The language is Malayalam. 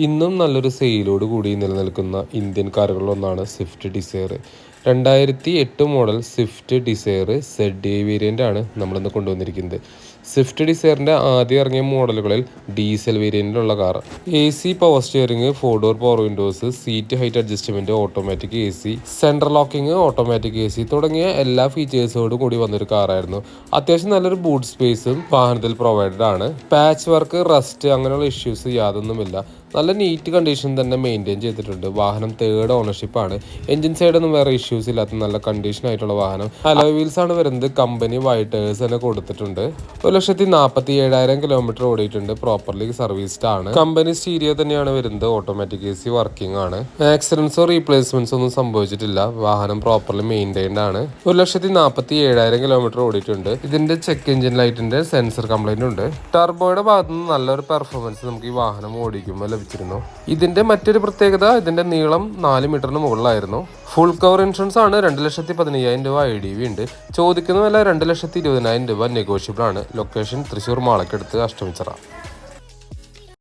ഇന്നും നല്ലൊരു സെയിലോട് കൂടി നിലനിൽക്കുന്ന ഇന്ത്യൻ കാറുകളിലൊന്നാണ് Swift Dzire. 2008 model Swift Dzire ZA variant ആണ് നമ്മളിന്ന് കൊണ്ടുവന്നിരിക്കുന്നത്. സ്വിഫ്റ്റ് ഡിസയറിൻ്റെ ആദ്യം ഇറങ്ങിയ മോഡലുകളിൽ ഡീസൽ വേരിയൻറ്റിലുള്ള car. AC power steering, 4 door power windows, seat height adjustment, automatic AC, central locking, automatic AC തുടങ്ങിയ എല്ലാ ഫീച്ചേഴ്സോടും കൂടി വന്നൊരു കാറായിരുന്നു. അത്യാവശ്യം നല്ലൊരു ബൂട്ട് സ്പേസും വാഹനത്തിൽ പ്രൊവൈഡഡ് ആണ്. പാച്ച് വർക്ക്, റസ്റ്റ് അങ്ങനെയുള്ള ഇഷ്യൂസ് യാതൊന്നുമില്ല. നല്ല നീറ്റ് കണ്ടീഷൻ തന്നെ മെയിൻറ്റെയിൻ ചെയ്തിട്ടുണ്ട്. വാഹനം 3rd ഓണർഷിപ്പ് ആണ്. എഞ്ചിൻ സൈഡൊന്നും വേറെ ഇഷ്യൂസ് ഇല്ലാത്ത നല്ല കണ്ടീഷൻ ആയിട്ടുള്ള വാഹനം. അലോയ് വീൽസ് ആണ് വരുന്നത്. കമ്പനി വൈറ്റ് ടയേഴ്സ് തന്നെ കൊടുത്തിട്ടുണ്ട്. 1,47,000 കിലോമീറ്റർ ഓടിയിട്ടുണ്ട്. പ്രോപ്പർലി സർവീസ്ഡ് ആണ്. കമ്പനി സ്റ്റീരിയോ തന്നെയാണ് വരുന്നത്. ഓട്ടോമാറ്റിക് AC വർക്കിംഗ് ആണ്. ആക്സിഡൻസോ റീപ്ലേസ്മെന്റ്സോ ഒന്നും സംഭവിച്ചിട്ടില്ല. വാഹനം പ്രോപ്പർലി മെയിൻറ്റൈൻഡ് ആണ്. 1,47,000 കിലോമീറ്റർ ഓടിയിട്ടുണ്ട്. ഇതിന്റെ ചെക്ക് എഞ്ചിൻ ലൈറ്റിന്റെ സെൻസർ കംപ്ലൈന്റ് ഉണ്ട്. ടർബോയുടെ ഭാഗത്ത് നിന്ന് നല്ലൊരു പെർഫോമൻസ് നമുക്ക് ഈ വാഹനം ഓടിക്കുമ്പോൾ ലഭിച്ചിരുന്നു. ഇതിന്റെ മറ്റൊരു പ്രത്യേകത, ഇതിന്റെ നീളം 4 മീറ്ററിന് മുകളിലായിരുന്നു. ഫുൾ കവർ ഇൻഷുറൻസ് ആണ്. 2,15,000 രൂപ IDV ഉണ്ട്. ചോദിക്കുന്ന വില 2,20,000 രൂപ നെഗോഷ്യബിൾ ആണ്. ലൊക്കേഷൻ തൃശ്ശൂർ മാളക്കടുത്ത് അഷ്ടമിച്ചിറ.